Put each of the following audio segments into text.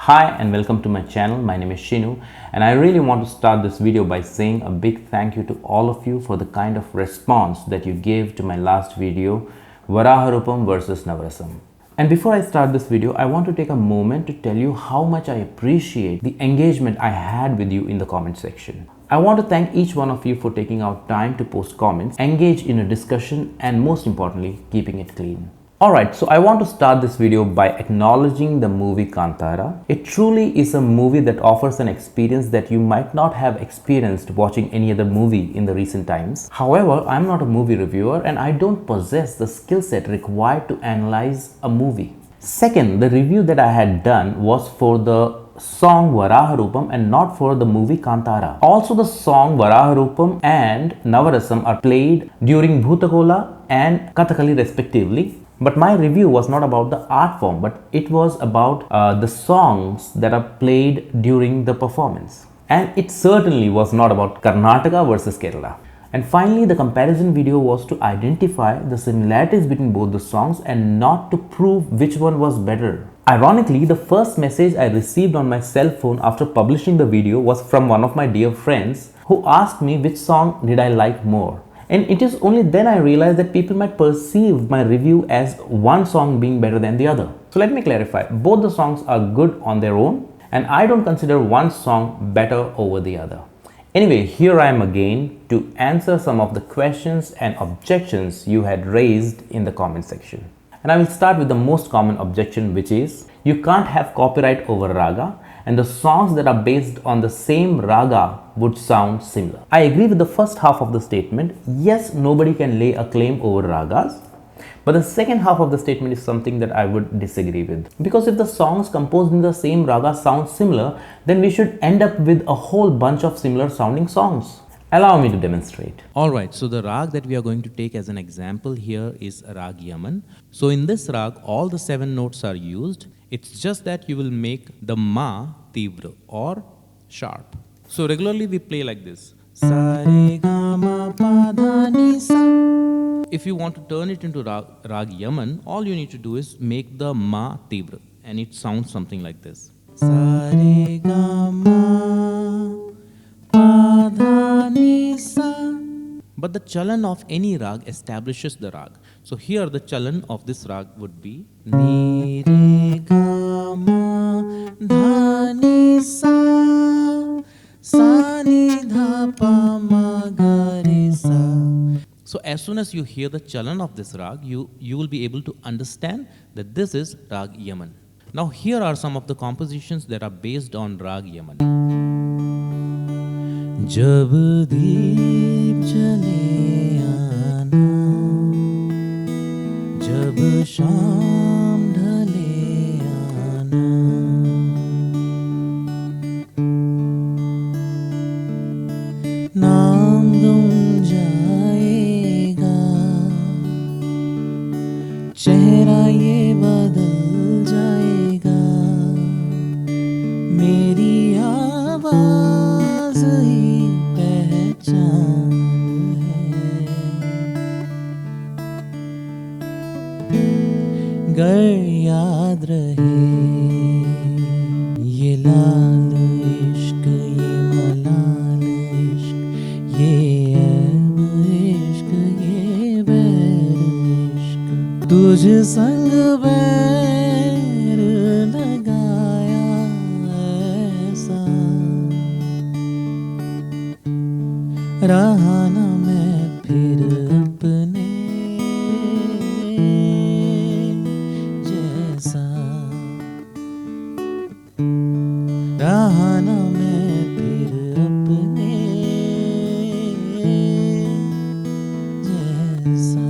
Hi and welcome to my channel. My name is Shinu and I really want to start this video by saying a big thank you to all of you for the kind of response that you gave to my last video, Varaha Roopam versus Navarasam. And before I start this video, I want to take a moment to tell you how much I appreciate the engagement I had with you in the comment section. I want to thank each one of you for taking out time to post comments, engage in a discussion, and most importantly, keeping it clean. Alright, so I want to start this video by acknowledging the movie Kantara. It truly is a movie that offers an experience that you might not have experienced watching any other movie in the recent times. However, I'm not a movie reviewer and I don't possess the skill set required to analyze a movie. Second, the review that I had done was for the song Varaha Roopam and not for the movie Kantara. Also, the song Varaha Roopam and Navarasam are played during Bhutakola and Kathakali respectively. But my review was not about the art form, but it was about the songs that are played during the performance. And it certainly was not about Karnataka versus Kerala. And finally, the comparison video was to identify the similarities between both the songs and not to prove which one was better. Ironically, the first message I received on my cell phone after publishing the video was from one of my dear friends who asked me which song did I like more. And it is only then I realized that people might perceive my review as one song being better than the other. So let me clarify, both the songs are good on their own and I don't consider one song better over the other. Anyway, here I am again to answer some of the questions and objections you had raised in the comment section. And I will start with the most common objection, which is you can't have copyright over raga and the songs that are based on the same raga would sound similar. I agree with the first half of the statement. Yes, nobody can lay a claim over ragas. But the second half of the statement is something that I would disagree with. Because if the songs composed in the same raga sound similar, then we should end up with a whole bunch of similar sounding songs. Allow me to demonstrate. Alright, so the rag that we are going to take as an example here is rag Yaman. So in this rag, all the 7 notes are used. It's just that you will make the ma tivra or sharp. So regularly we play like this. Sa re ga ma pa dha ni sa. If you want to turn it into rag Yaman, all you need to do is make the ma tivra and it sounds something like this. Sa re ga ma pa dha ni sa. But the chalan of any rag establishes the rag. So here the chalan of this rag would be ni re ga ma dha ni sa sa ni dha pa ma ga re sa. So as soon as you hear the chalan of this rag, you will be able to understand that this is rag Yaman. Now here are some of the compositions that are based on rag Yaman. जब दीप जले आना, जब शाम ढले आना, नाम गुम जाएगा, चेहरा ये बदल जाएगा, मेरी आवाज़ ही गर याद रहे ये लाल इश्क, ये मलाल इश्क, ये ऐब इश्क, ये बैर इश्क, तुझ संग बैर लगाया ऐसा, रहा न मैं फिर अपने रहा न मैं फिर अपने जैसा.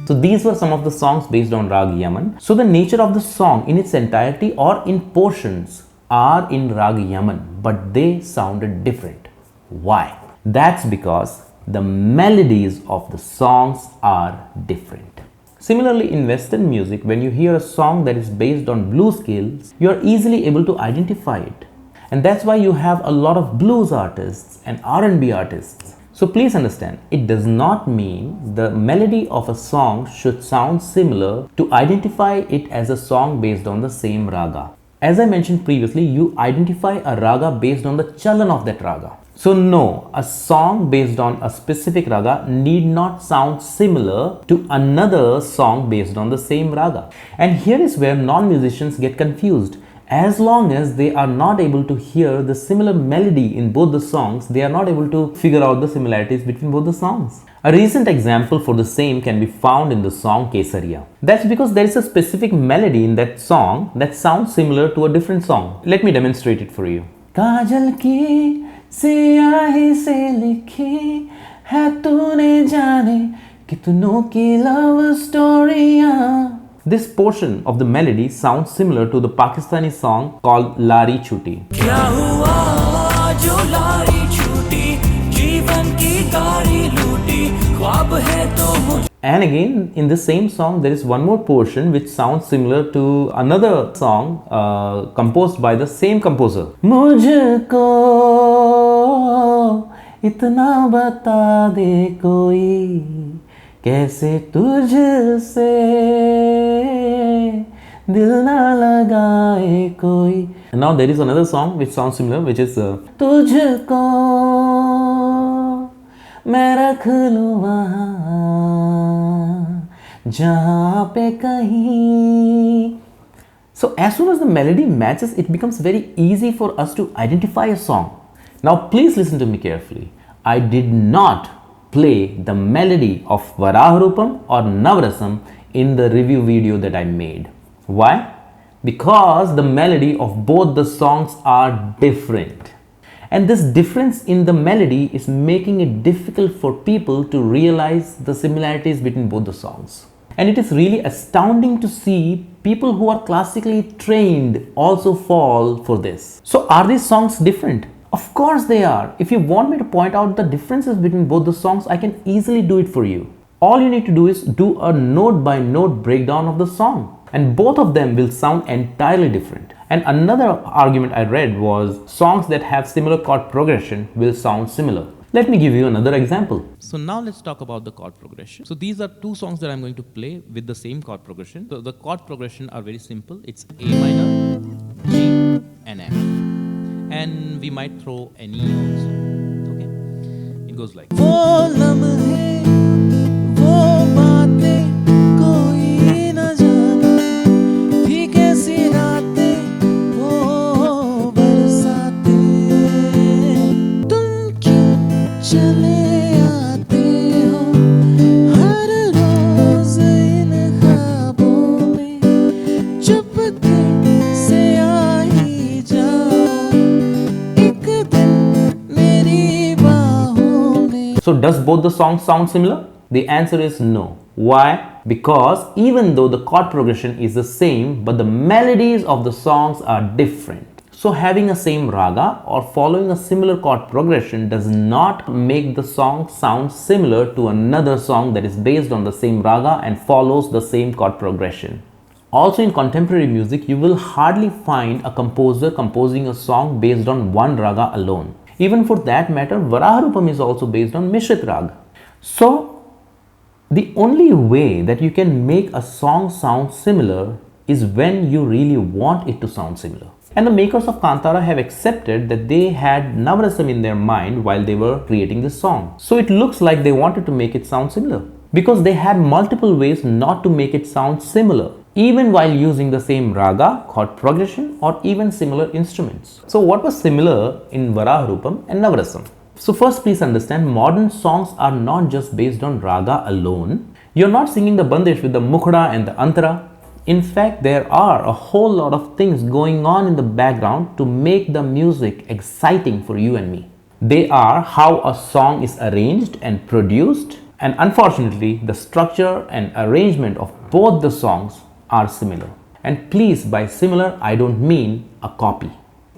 So these were some of the songs based on Rag Yaman. So the nature of the song in its entirety or in portions are in Rag Yaman, but they sounded different. Why? That's because the melodies of the songs are different. Similarly, in Western music, when you hear a song that is based on blues scales, you are easily able to identify it. And that's why you have a lot of blues artists and R&B artists. So please understand, it does not mean the melody of a song should sound similar to identify it as a song based on the same raga. As I mentioned previously, you identify a raga based on the chalan of that raga. So no, a song based on a specific raga need not sound similar to another song based on the same raga. And here is where non-musicians get confused. As long as they are not able to hear the similar melody in both the songs, they are not able to figure out the similarities between both the songs. A recent example for the same can be found in the song Kesariya. That's because there is a specific melody in that song that sounds similar to a different song. Let me demonstrate it for you. काजल की सियाही से लिखी है तूने जाने कितनों की love story. This portion of the melody sounds similar to the Pakistani song called Lari Chuti. क्या हुआ जो लारी छूटी जीवन की गाड़ी लूटी ख्वाब है तो And again, in the same song, there is one more portion which sounds similar to another song composed by the same composer. मुझको इतना बता दे कोई कैसे तुझसे दिल ना लगाए कोई. And now there is another song which sounds similar, which is तुझको मैं रख लूँ वहाँ जहाँ पे कहीं. So as soon as the melody matches, it becomes very easy for us to identify a song. Now please listen to me carefully. I did not play the melody of Varaha Roopam or Navarasam in the review video that I made. Why? Because the melody of both the songs are different. And this difference in the melody is making it difficult for people to realize the similarities between both the songs. And it is really astounding to see people who are classically trained also fall for this. So are these songs different? Of course they are. If you want me to point out the differences between both the songs, I can easily do it for you. All you need to do is do a note by note breakdown of the song, and both of them will sound entirely different. And another argument I read was songs that have similar chord progression will sound similar. Let me give you another example. So now let's talk about the chord progression. So these are two songs that I'm going to play with the same chord progression. So the chord progression are very simple. It's A minor, G and F. And we might throw any also. Okay? It goes like वो लम्हे वो बातें कोई न जाने थी कैसी रातें वो बरसातें तुम क्यों चले आते हो हर रोज इन ख्वाबों में चुपके से आ ही जाओ एक दिन मेरी बाहों में. So does both the songs sound similar? The answer is no. Why? Because even though the chord progression is the same, but the melodies of the songs are different. So having a same raga or following a similar chord progression does not make the song sound similar to another song that is based on the same raga and follows the same chord progression. Also in contemporary music, you will hardly find a composer composing a song based on one raga alone. Even for that matter, Varaha Roopam is also based on Mishrit Raga. So the only way that you can make a song sound similar is when you really want it to sound similar. And the makers of Kantara have accepted that they had Navarasam in their mind while they were creating this song. So it looks like they wanted to make it sound similar, because they had multiple ways not to make it sound similar, even while using the same raga, chord progression, or even similar instruments. So what was similar in Varaha Roopam and Navarasam? So first, please understand, modern songs are not just based on raga alone. You're not singing the bandish with the mukhda and the antara. In fact, there are a whole lot of things going on in the background to make the music exciting for you and me. They are how a song is arranged and produced, and unfortunately, the structure and arrangement of both the songs are similar. And please, by similar, I don't mean a copy.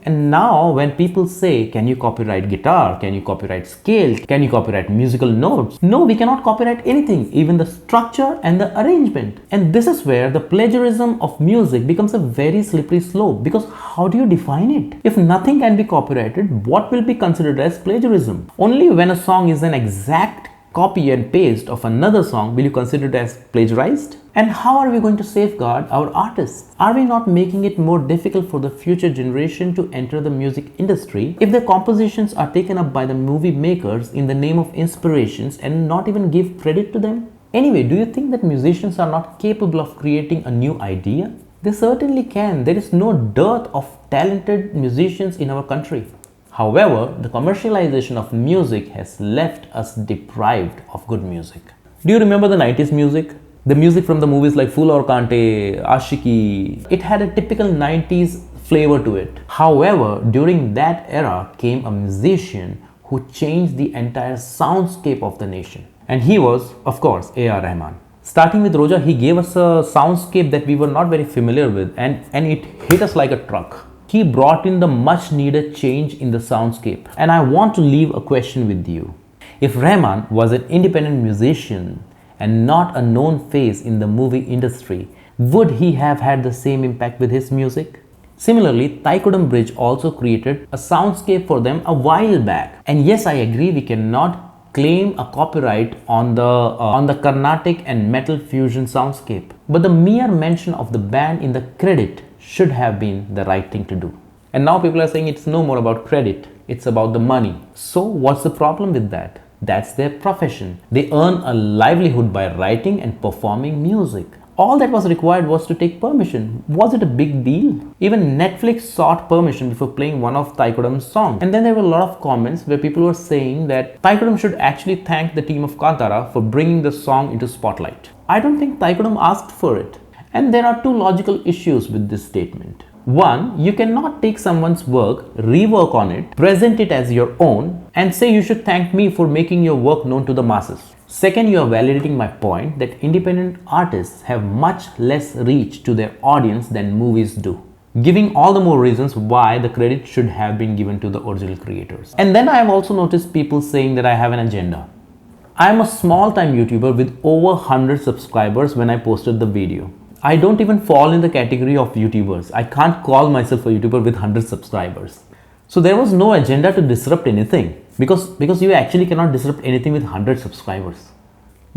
And now when people say, can you copyright guitar? Can you copyright scale? Can you copyright musical notes? No, we cannot copyright anything, even the structure and the arrangement. And this is where the plagiarism of music becomes a very slippery slope, because how do you define it? If nothing can be copyrighted, what will be considered as plagiarism? Only when a song is an exact copy and paste of another song, will you consider it as plagiarized? And how are we going to safeguard our artists? Are we not making it more difficult for the future generation to enter the music industry if their compositions are taken up by the movie makers in the name of inspirations and not even give credit to them? Anyway, do you think that musicians are not capable of creating a new idea? They certainly can. There is no dearth of talented musicians in our country. However, the commercialization of music has left us deprived of good music. Do you remember the 90s music? The music from the movies like Fool or Kante, Ashiki, it had a typical 90s flavor to it. However, during that era came a musician who changed the entire soundscape of the nation. And he was, of course, A.R. Rahman. Starting with Roja, he gave us a soundscape that we were not very familiar with, and it hit us like a truck. He brought in the much needed change in the soundscape. And I want to leave a question with you. If Rahman was an independent musician and not a known face in the movie industry, would he have had the same impact with his music? Similarly, Thaikkudam Bridge also created a soundscape for them a while back. And yes, I agree, we cannot claim a copyright on the Carnatic and metal fusion soundscape. But the mere mention of the band in the credit should have been the right thing to do. And now people are saying it's no more about credit, it's about the money. So what's the problem with that? That's their profession. They earn a livelihood by writing and performing music. All that was required was to take permission. Was it a big deal? Even Netflix sought permission before playing one of Thaikkudam's songs. And then there were a lot of comments where people were saying that Thaikkudam should actually thank the team of Kantara for bringing the song into spotlight. I don't think Thaikkudam asked for it. And there are two logical issues with this statement. One, you cannot take someone's work, rework on it, present it as your own, and say you should thank me for making your work known to the masses. Second, you are validating my point that independent artists have much less reach to their audience than movies do, giving all the more reasons why the credit should have been given to the original creators. And then I have also noticed people saying that I have an agenda. I am a small-time YouTuber with over 100 subscribers when I posted the video. I don't even fall in the category of YouTubers. I can't call myself a YouTuber with 100 subscribers. So there was no agenda to disrupt anything because you actually cannot disrupt anything with 100 subscribers.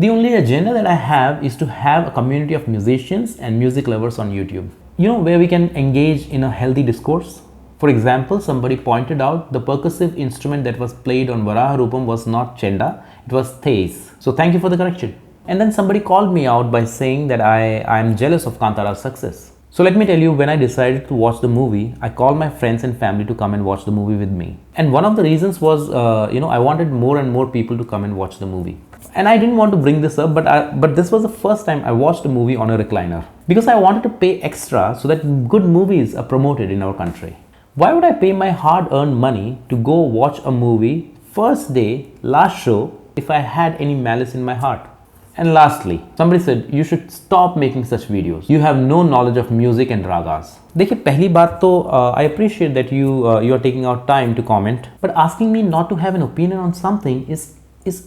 The only agenda that I have is to have a community of musicians and music lovers on YouTube. You know, where we can engage in a healthy discourse. For example, somebody pointed out the percussive instrument that was played on Varaha Roopam was not chenda, it was theis. So thank you for the correction. And then somebody called me out by saying that I am jealous of Kantara's success. So let me tell you, when I decided to watch the movie, I called my friends and family to come and watch the movie with me. And one of the reasons was, I wanted more and more people to come and watch the movie. And I didn't want to bring this up, but this was the first time I watched a movie on a recliner. Because I wanted to pay extra so that good movies are promoted in our country. Why would I pay my hard-earned money to go watch a movie, first day, last show, if I had any malice in my heart? And lastly, somebody said you should stop making such videos. You have no knowledge of music and ragas. देखिए, पहली बात तो I appreciate that you are taking out time to comment, but asking me not to have an opinion on something is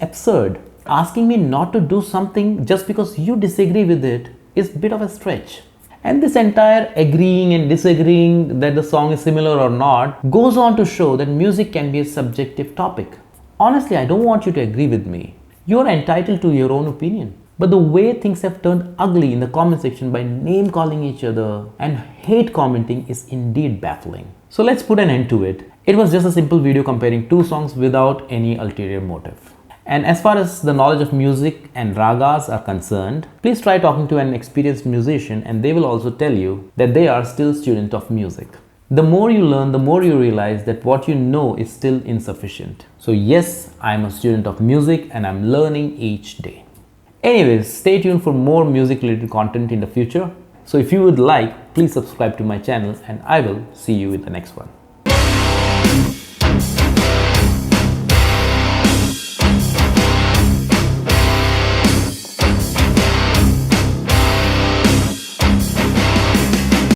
absurd. Asking me not to do something just because you disagree with it is a bit of a stretch. And this entire agreeing and disagreeing that the song is similar or not goes on to show that music can be a subjective topic. Honestly, I don't want you to agree with me. You are entitled to your own opinion. But the way things have turned ugly in the comment section by name calling each other and hate commenting is indeed baffling. So let's put an end to it. It was just a simple video comparing two songs without any ulterior motive. And as far as the knowledge of music and ragas are concerned, please try talking to an experienced musician and they will also tell you that they are still students of music. The more you learn, the more you realize that what you know is still insufficient. So yes, I'm a student of music and I'm learning each day. Anyways, stay tuned for more music related content in the future. So if you would like, please subscribe to my channel and I will see you in the next one.